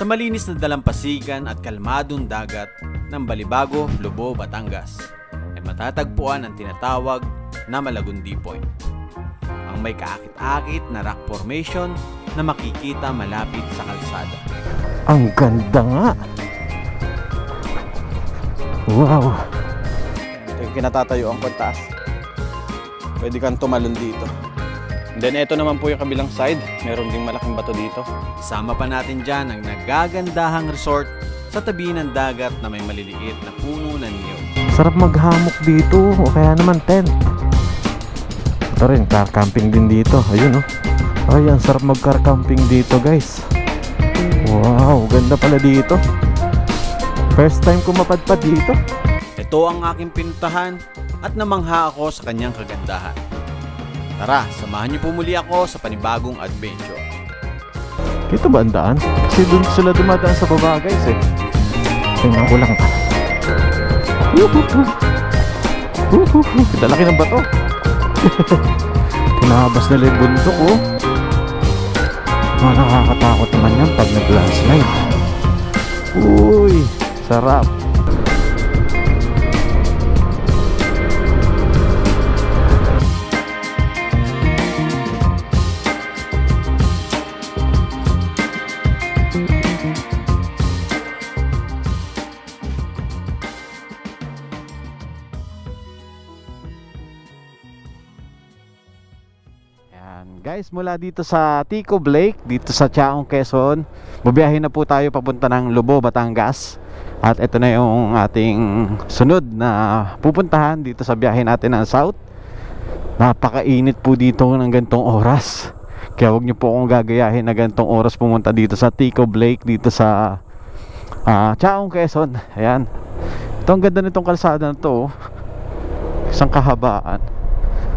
Sa malinis na dalampasigan at kalmadong dagat ng Balibago, Lobo, Batangas ay matatagpuan ang tinatawag na Malagundi Point. Ang may kaakit-akit na rock formation na makikita malapit sa kalsada. Ang ganda nga. Wow. Ito yung kinatatayuan ko taas. Pwede kang tumalon dito. And then ito naman po yung kabilang side. Meron ding malaking bato dito. Isama pa natin dyan ang nagagandahang resort sa tabi ng dagat na may maliliit na puno ng niyog. Sarap maghamok dito o kaya naman tent. Ito rin, car camping din dito. Ayun oh. Ay, ang sarap mag-car camping dito guys. Wow, ganda pala dito. First time ko mapadpad dito. Ito ang aking pinuntahan at namangha ako sa kanyang kagandahan. Tara, samahan niyo po muli ako sa panibagong adventure. Dito ba ang daan? Kasi doon sila dumadaan sa baba guys eh. Tingnan ko lang. Dalaki ng bato. Pinahabas nila yung bundok oh. Nakakatakot naman yan pag nag-landslide. Uy, sarap. Guys, mula dito sa Tico Lake, dito sa Chaong, Quezon, bubiyahin na po tayo papunta ng Lobo, Batangas. At ito na yung ating sunod na pupuntahan dito sa biyahe natin ng South. Napakainit po dito ng gantong oras. Kaya huwag nyo po akong gagayahin na gantong oras pumunta dito sa Tico Lake, dito sa Chaong, Quezon. Ayan. Ito ang ganda nitong kalsada na to. Isang kahabaan.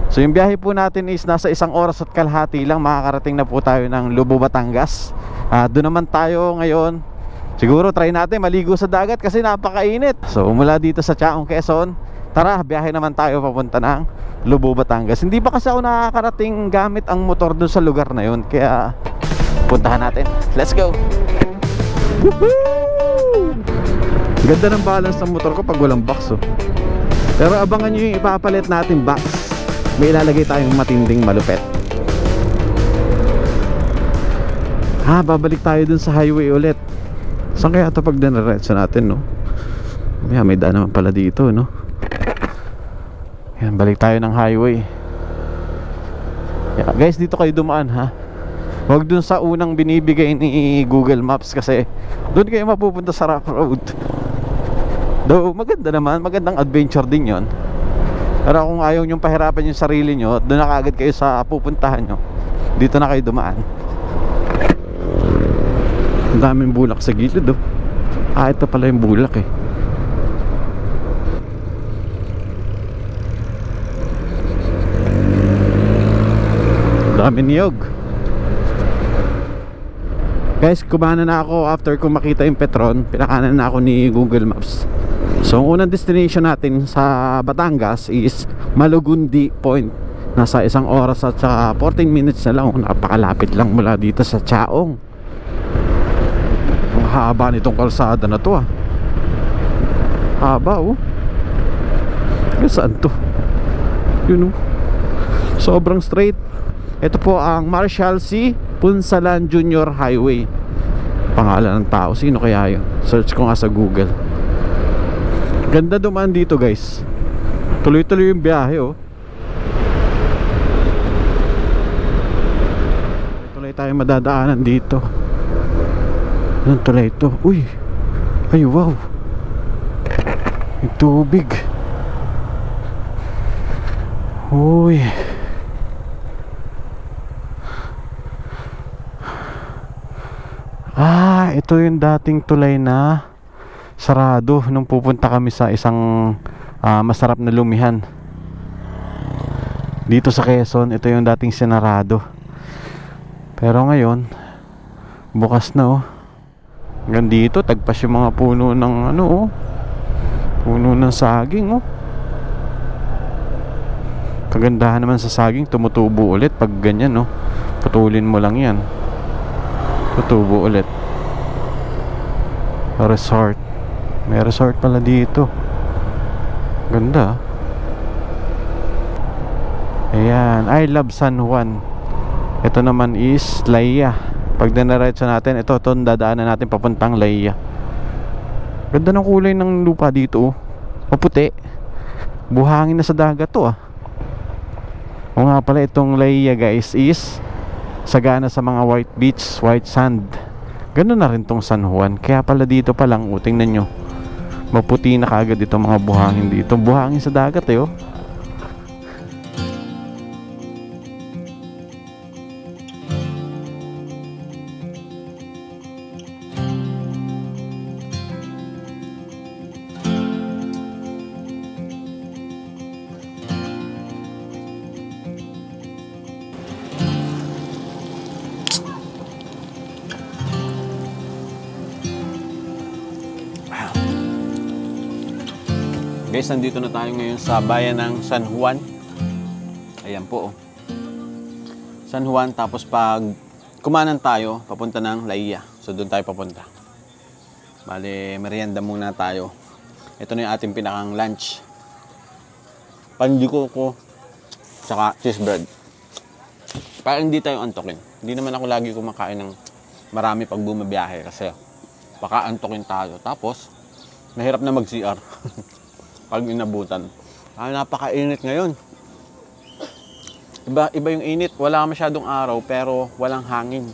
So yung biyahe po natin is nasa 1 oras at kalahati lang, makakarating na po tayo ng Lobo, Batangas. Doon naman tayo ngayon. Siguro try natin maligo sa dagat kasi napakainit. So mula dito sa Chaong, Quezon, tara biyahe naman tayo papunta ng Lobo, Batangas. Hindi pa kasi ako nakakarating gamit ang motor doon sa lugar na yun, kaya puntahan natin. Let's go. Woohoo! Ganda ng balance ng motor ko pag walang box oh. Pero abangan nyo yung ipapalit natin box. May ilalagay tayong matinding malupet. Babalik tayo dun sa highway ulit. Saan kaya ito pag dinaretso natin no? May daan naman pala dito no? Yan, balik tayo ng highway. Guys, dito kayo dumaan ha. Huwag dun sa unang binibigay ni Google Maps kasi dun kayo mapupunta sa rough road. Though maganda naman, magandang adventure din yon. Pero kung ayaw nyong pahirapan yung sarili nyo, doon na kaagad kayo sa pupuntahan nyo. Dito na kayo dumaan. Ang daming bulak sa gilid oh. Ito pala yung bulak eh. Daming niyog. Guys, kumana na ako after ko makita yung Petron. Pinakanan na ako ni Google Maps. So ang unang destination natin sa Batangas is Malagundi Point. Nasa 1 oras at 14 minutes na lang. Napakalapit lang mula dito sa Chaong. Ang haba nitong kalsada na to Haba oh. Saan to? Yun oh. Sobrang straight. Ito po ang Marshall C. Punsalan Junior Highway. Pangalan ng tao. Sino kaya yun? Search ko nga sa Google. Ganda dumaan dito guys. Tuloy-tuloy yung biyahe oh. Tuloy tayo madadaanan dito. Anong tulay ito? Uy. Ay wow. Yung tubig. Uy. Ito yung dating tulay na sarado nung pupunta kami sa isang masarap na lumihan dito sa Quezon. Ito yung dating sinarado, pero ngayon bukas na oh. Hanggang dito tagpas yung mga puno ng puno ng saging oh. Kagandahan naman sa saging, tumutubo ulit pag ganyan oh. Putulin mo lang yan, tutubo ulit. resort. May resort pala dito. Ganda. Ayan, I love San Juan. Ito naman is Laia. Pag dinaretso natin, ito dadaanan natin papuntang Laia. Ganda ng kulay ng lupa dito. Maputi. Buhangin na sa dagat to O nga pala, itong Laia guys is sagana sa mga white beach, white sand. Ganoon na rin tong San Juan. Kaya pala dito pa lang, tingnan nyo, maputi na kaagad itong mga buhangin dito. Buhangin sa dagat Guys, nandito na tayo ngayon sa bayan ng San Juan. Ayan po. San Juan, tapos pag kumanan tayo, papunta ng Laia. So doon tayo papunta. Bale, merienda muna tayo. Ito na yung ating pinakang lunch. Panjiko tsaka cheese bread. Para hindi tayo antokin. Hindi naman ako lagi kumakain ng marami pag bumabiyahe kasi baka antokin tayo. Tapos, mahirap na mag-CR. Pag inabutan. Napakainit ngayon. Iba yung init. Wala masyadong araw pero walang hangin.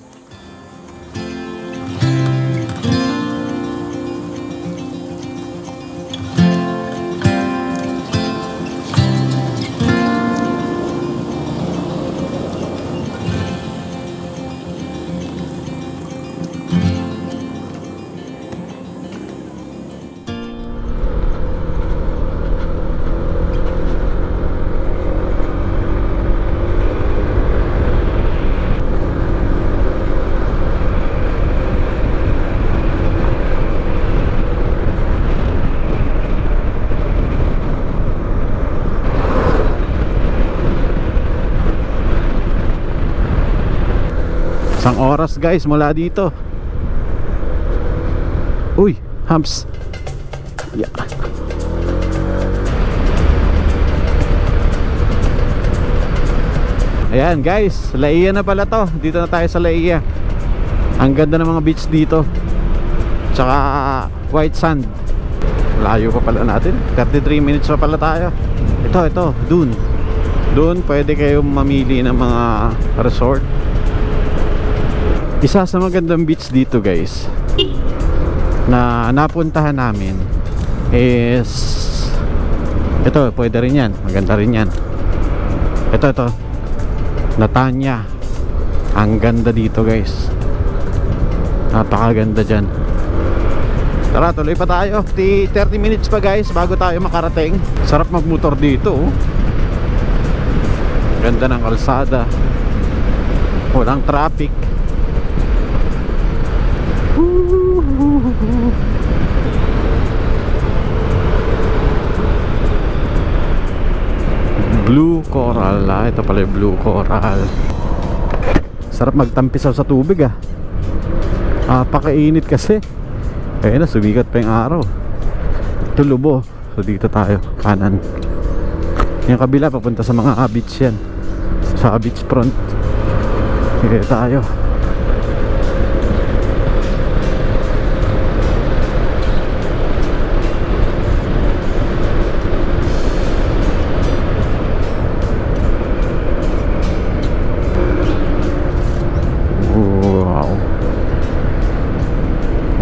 Isang oras guys mula dito. Uy, humps. Yeah. Ayan guys, Laia na pala to. Dito na tayo sa Laia. Ang ganda ng mga beach dito. Tsaka white sand. Layo pa pala natin. 33 minutes pa pala tayo. Ito, Doon pwede kayong mamili ng mga resort. Isa sa magandang beach dito guys na napuntahan namin is ito, pwede rin yan, maganda rin yan. Ito Natanya. Ang ganda dito guys, napakaganda dyan. Tara, tuloy pa tayo. 30 minutes pa guys bago tayo makarating. Sarap magmotor dito Ganda ng kalsada, walang traffic. Blue coral. Ito pala yung blue coral. Sarap magtampisaw sa tubig Pakainit kasi. Ayun na, sumikat pa yung araw. Ito Lubo. So dito tayo, kanan. Yung kabila papunta sa mga beach yan. Sa beach front. Dito tayo.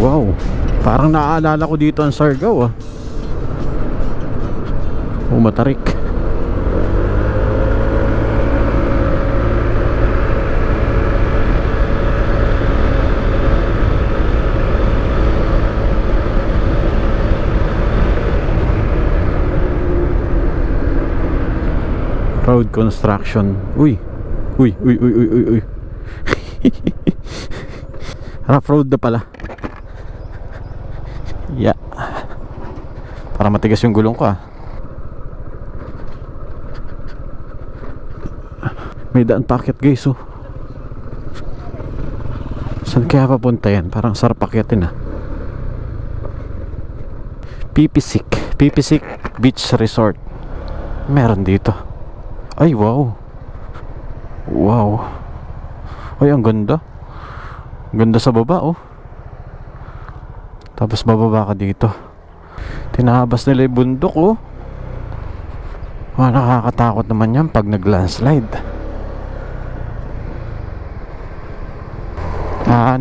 Wow, parang naaalala ko dito ang Siargao Matarik. Road construction. Uy. Rough road na pala. Yeah. Para matigas yung gulong ko May daan packet guys Saan kaya papunta yan? Parang sarap pakyatin Pipisic Beach Resort. Meron dito. Ay, wow. Wow. Ay, ang ganda. Ganda sa baba, oh. Tapos bababa ka dito. Tinahabas nila yung bundok, oh. Nakakatakot naman yan pag nag-landslide.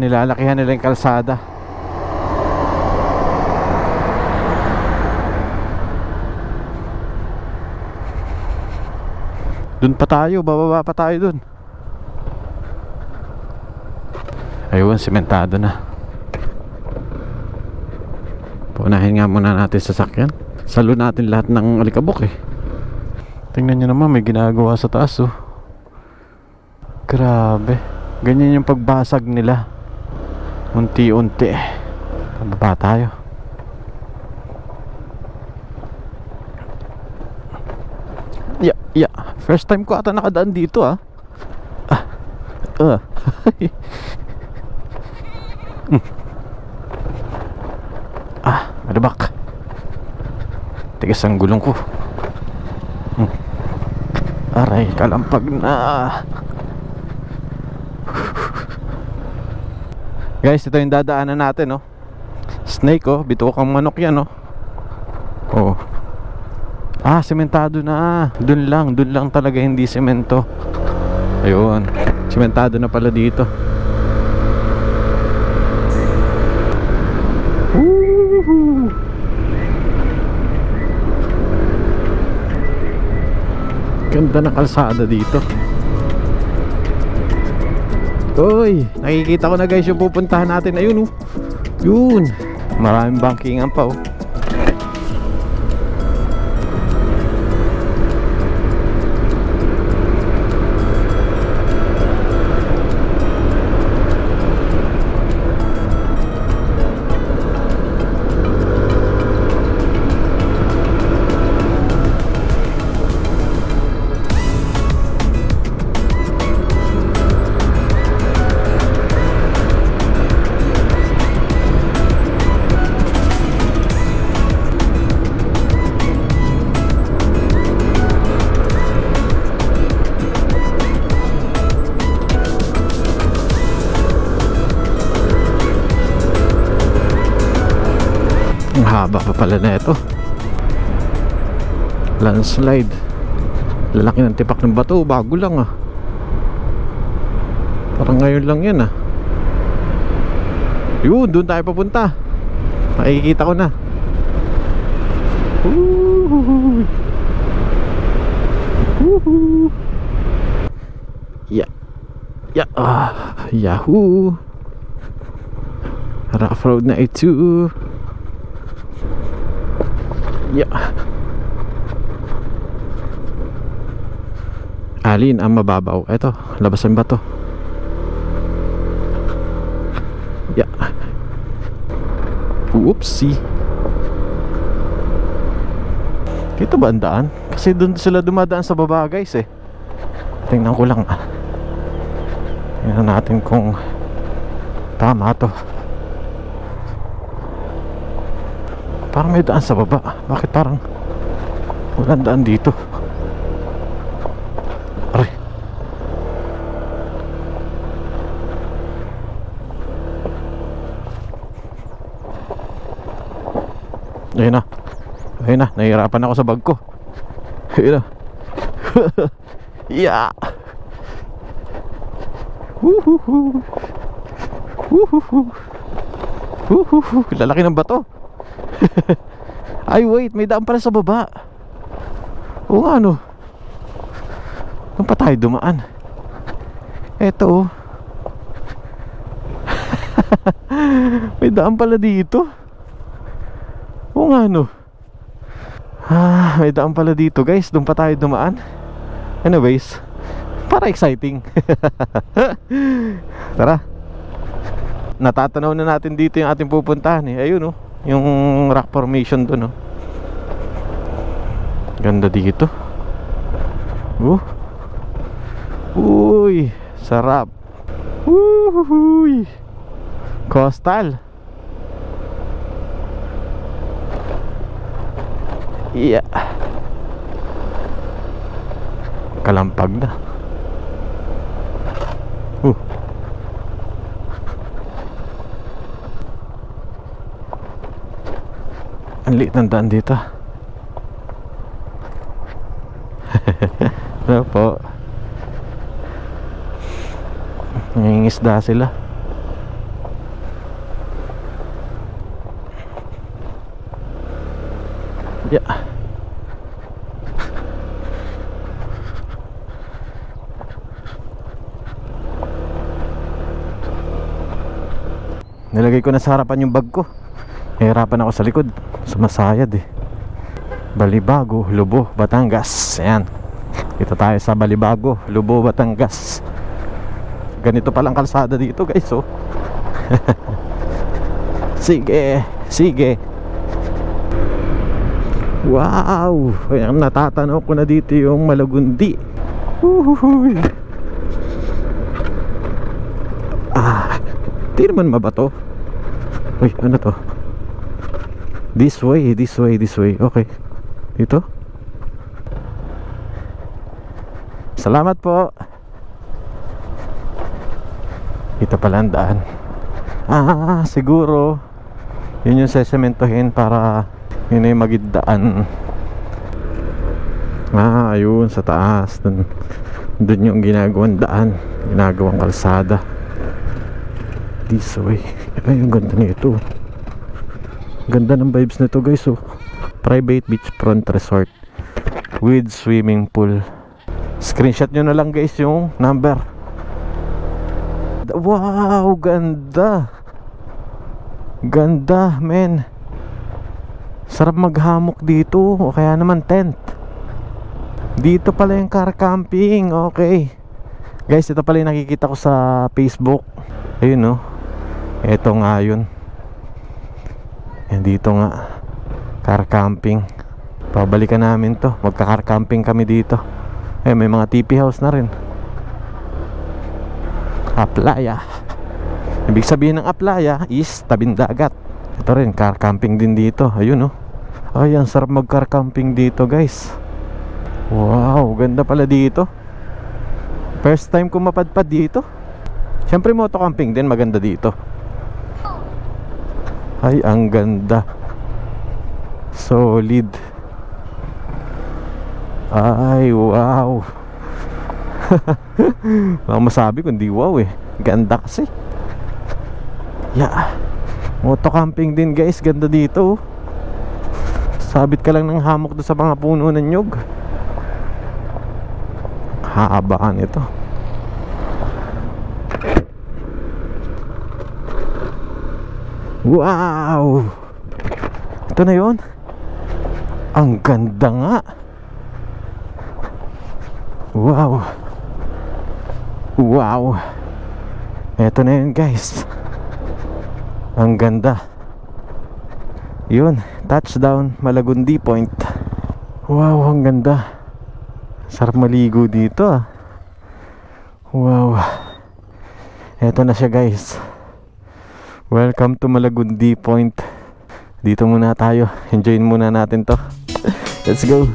Nilalakihan nila yung kalsada. Dun pa tayo, bababa pa tayo dun. Ayun, sementado na. Punahin nga muna natin sasakyan. Salo natin lahat ng alikabok eh. Tingnan nyo naman, may ginagawa sa taas, oh. Grabe. Ganyan yung pagbasag nila. Unti-unti. Bababa tayo. Yeah. First time ko ata nakadaan dito, ah. Malabak. Tigas ang gulong ko. Aray, kalampag na. Guys, ito yung dadaanan natin, oh. Snake, oh. Bitukang manok yan, oh. Oh. Sementado na. Dun lang talaga, hindi semento. Ayun, sementado na pala dito. Woohoo! Ganda ng kalsada dito. Uy, nakikita ko na guys yung pupuntahan natin. Ayun, oh. Yun. Maraming bankingan pa, oh. Ang haba pa pala na ito. Landslide. Lalaki ng tipak ng bato. Bago lang, ah. Parang ngayon lang yan, ah. Yun, doon tayo papunta. Makikita ko na. Woohoo! Woohoo! Yeah. Yahoo! Rough road na ito. Yeah. Alin ang mababaw? Ito, labasan ba to? Yeah. Oopsie. Dito ba ang daan? Kasi doon sila dumadaan sa baba, guys, eh. Tingnan ko lang, ah. Tingnan natin kung tama to. Parang may daan sa baba. Bakit parang walang daan dito? Aray. Ayun na, nahihirapan ako sa bag ko. Ayun na. Yeah. Woohoo. Woohoo. Lalaki ng bato. Ay, wait, may daan pala sa baba. Oo nga, no. Doon pa tayo dumaan. Eto, oh. May daan pala dito. Oo nga, no. May daan pala dito, guys. Doon pa tayo dumaan. Anyways, para exciting. Tara. Natatanaw na natin dito yung ating pupuntahan, eh. Ayun, oh. Yung rock formation doon, oh. Ganda dito. Uy, sarap. Coastal. Yeah. Kalampag na. Ang liit ng daan dito. Ano po? Nangingisda sila. Yeah. Nilagay ko na sa harapan yung bag ko. Nahirapan ako sa likod. Sumasayad eh. Balibago, Lubo, Batangas. Ayan. Dito tayo sa Balibago, Lubo, Batangas. Ganito palang kalsada dito guys oh. Sige, sige. Wow. Ayan, natatanaw ko na dito yung Malagundi. Uhuhuy. Di naman mabato. Uy, ano to? This way, this way, this way. Okay. Dito. Salamat po. Ito pala ang daan. Siguro yun yung sesementohin para yun ay magidaan. Ayun sa taas. Dun yung ginagawang daan, ginagawang kalsada. This way. Ay, ang ganda nito. Ganda ng vibes nito guys oh. Private beachfront resort with swimming pool. Screenshot nyo na lang guys yung number. Wow, ganda. Ganda men. Sarap maghamok dito. O kaya naman tent. Dito pala yung car camping. Okay guys, ito pala yung nakikita ko sa Facebook. Ayun oh. Ito nga yun. Yan dito nga. Car camping. Pabalikan namin to. Magka-car camping kami dito. May mga TP house na rin. Aplaya. Ibig sabihin ng Aplaya is tabing dagat. Ito rin, car camping din dito. Ayun oh. Ay, ang sarap mag-car camping dito guys. Wow, ganda pala dito. First time ko mapadpad dito. Siyempre moto camping din maganda dito. Ay, ang ganda. Solid. Ay, wow. Wala masabi kundi wow eh. Ganda kasi. Yeah. Moto camping din guys. Ganda dito. Sabit ka lang ng hamok doon sa mga puno ng nyug. Habaan ito. Wow. Ito na yun. Ang ganda nga. Wow. Wow. Ito na yun guys. Ang ganda. Yun, touchdown Malagundi Point. Wow, ang ganda. Sarap maligo dito ah. Wow. Ito na siya guys. Welcome to Malagundi Point. Dito muna tayo. Enjoyin muna natin to. Let's go.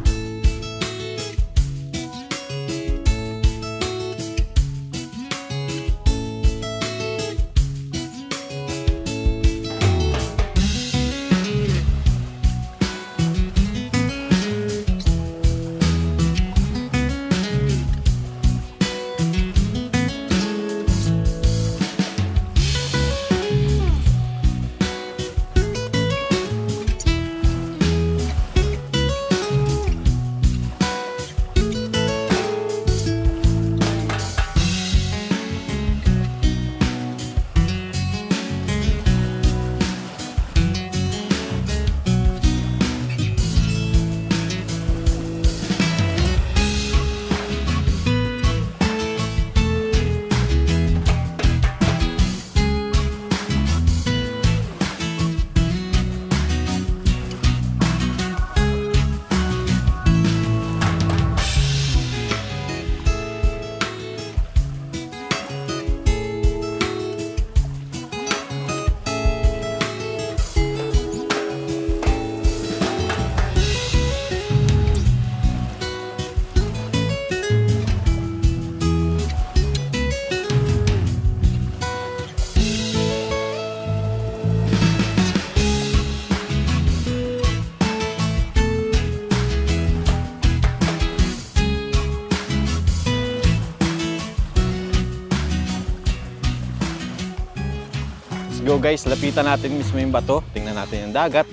go guys, lapitan natin mismo yung bato. Tingnan natin yung dagat.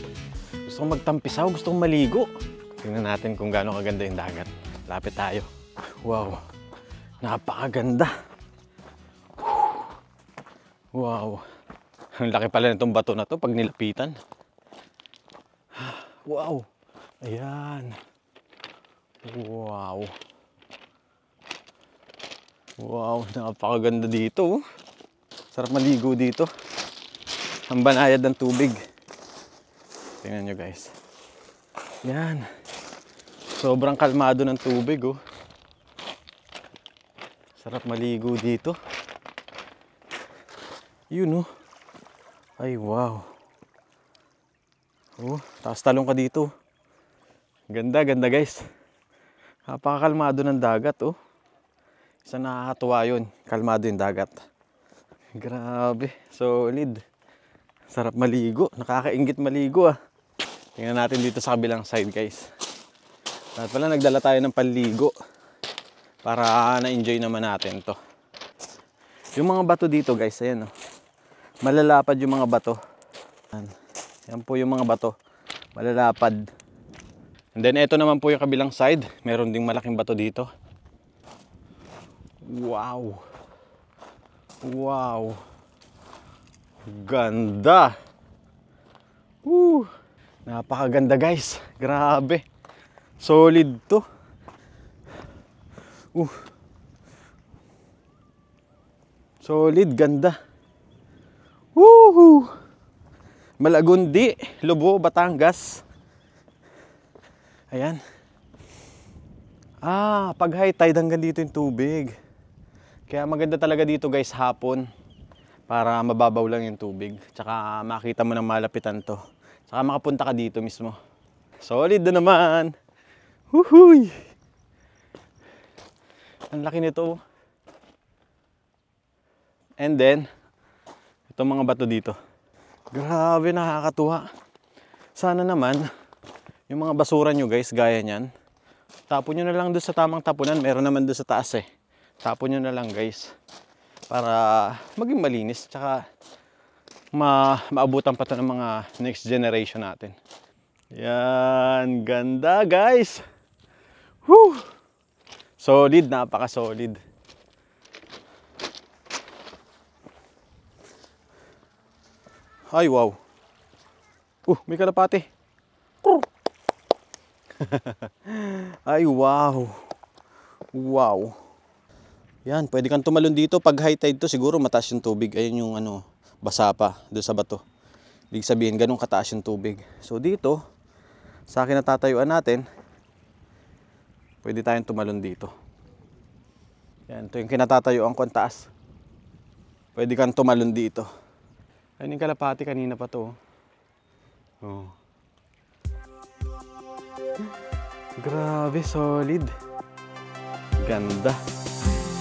Gusto kong magtampisaw, gusto kong maligo. Tingnan natin kung gaano kaganda yung dagat. Lapit tayo. Wow, napakaganda. Wow, ang laki pala nitong bato na to pag nilapitan. Wow, ayan. Wow. Wow, napakaganda dito. Sarap maligo dito. Ang banayad ng tubig. Tingnan nyo guys. Yan. Sobrang kalmado ng tubig oh. Sarap maligo dito. Yun oh. Ay wow. Oh, taas talong ka dito. Ganda, ganda guys. Napakakalmado ng dagat oh. Isa nakakatuwa yun. Kalmado yung dagat. Grabe, solid. Sarap maligo. Nakakaingit maligo ah. Tingnan natin dito sa kabilang side guys. At pala nagdala tayo ng panligo para na-enjoy naman natin to. Yung mga bato dito guys, ayan oh. Malalapad yung mga bato. Yan po yung mga bato. Malalapad. And then ito naman po yung kabilang side. Meron ding malaking bato dito. Wow. Wow. Ganda. Woo. Napakaganda guys. Grabe. Solid to. Solid, ganda. Woohoo. Malagundi, Lobo, Batangas. Ayan. Pag high tide hanggang dito yung tubig. Kaya maganda talaga dito guys hapon para mababaw lang yung tubig. Tsaka makita mo ng malapitan to. Tsaka makapunta ka dito mismo. Solid na naman. Huhuy! Ang laki nito. And then, itong mga bato dito. Grabe, nakakatuwa. Sana naman, yung mga basura nyo guys, gaya nyan, tapon nyo na lang doon sa tamang tapunan. Meron naman doon sa taas eh. Tapon nyo na lang guys para maging malinis tsaka maabutan pa ito ng mga next generation natin. Yan, ganda guys. Whew! Solid, napaka solid. Ay wow. May kalapate. Ay wow. Wow. Yan, pwede kang tumalon dito. Pag high tide to, siguro mataas yung tubig. Ayun yung ano, basa pa doon sa bato. Ibig sabihin, ganun kataas yung tubig. So dito, sa akin natatayuan natin, pwede tayong tumalon dito. Yan, ito yung kinatatayuan ko ang taas. Pwede kang tumalon dito. Ayun yung kalapati, kanina pa to. Oh. Grabe, solid. Ganda.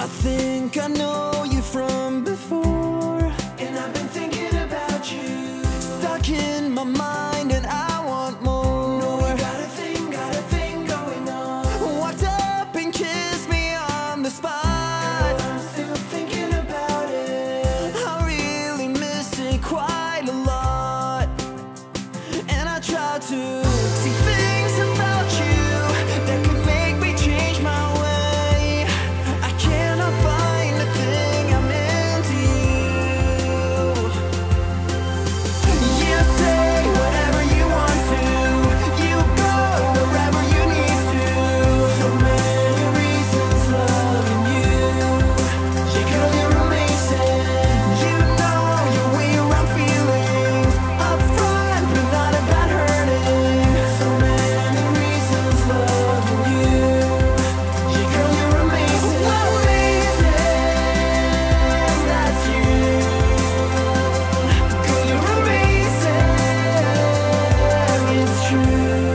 I think I know you from before, and I've been thinking about you. Stuck in my mind and I want more. No, we got a thing going on. Walked up and kissed me on the spot. I'm still thinking about it. I really miss it quite a lot, and I try to see things about you that could make me change my way. I cannot find the thing I'm into you. You say whatever you want to. You go wherever you need to. So many reasons loving you. Yeah, girl, you're amazing. You know your way around feelings. Upfront, but not about hurting. So many reasons loving you. Yeah, girl, you're amazing. Amazing, that's you. Girl, you're amazing. It's true.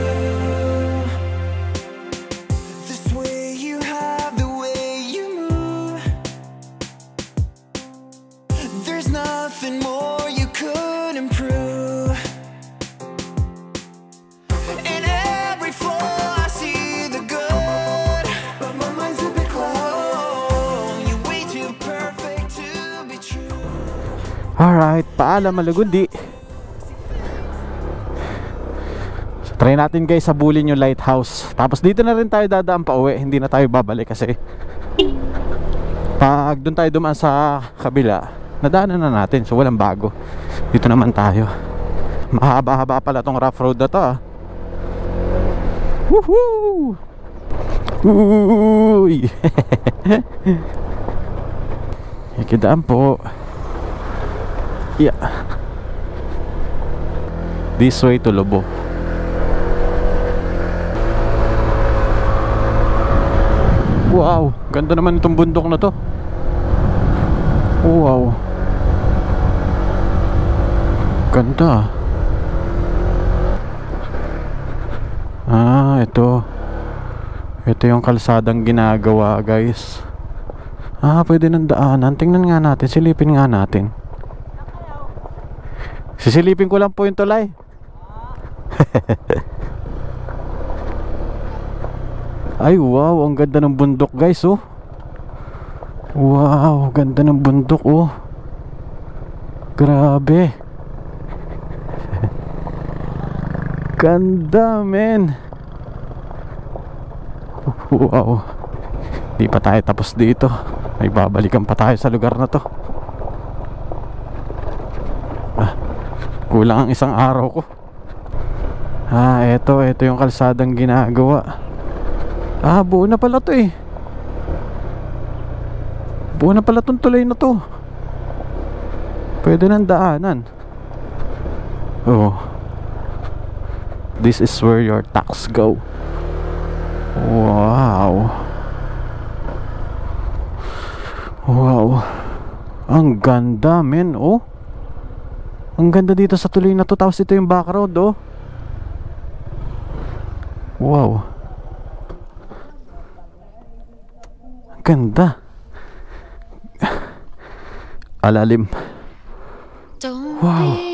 This way you have, the way you move. There's nothing more you could improve. In every flaw I see the good, but my mind's a bit clouded. You're way too perfect to be true. Alright, paalam Malagundi. So, try natin guys sabulin yung lighthouse. Tapos dito na rin tayo dadaan pa uwi. Hindi na tayo babalik kasi pag doon tayo dumaan sa kabila, nadaanan na natin. So walang bago. Dito naman tayo. Mahaba-haba pala tong rough road na to ah. Woohoo! Uy! Ikidaan po. Yeah. This way to Lobo. Wow, ganda naman itong bundok na to. Wow. Ganda. Ah, ito. Ito yung kalsadang ginagawa, guys. Ah, pwede nang daanan. Tingnan nga natin, silipin nga natin. Sisilipin ko lang po yung tulay. Ay wow, ang ganda ng bundok guys oh. Wow, ganda ng bundok oh. Grabe. Ganda men. Wow. Di pa tayo tapos dito. May babalikan pa tayo sa lugar na to. Kulang ang isang araw ko. Ah, ito yung kalsadang ginagawa. Ah, buo na pala to eh. Buo na pala tong tulay na to. Pwede nang daanan. Oh. This is where your tax go. Wow. Wow. Ang ganda men oh. Ang ganda dito sa tuloy na to. Tapos ito yung background oh. Wow. Ganda. Alalim. Wow.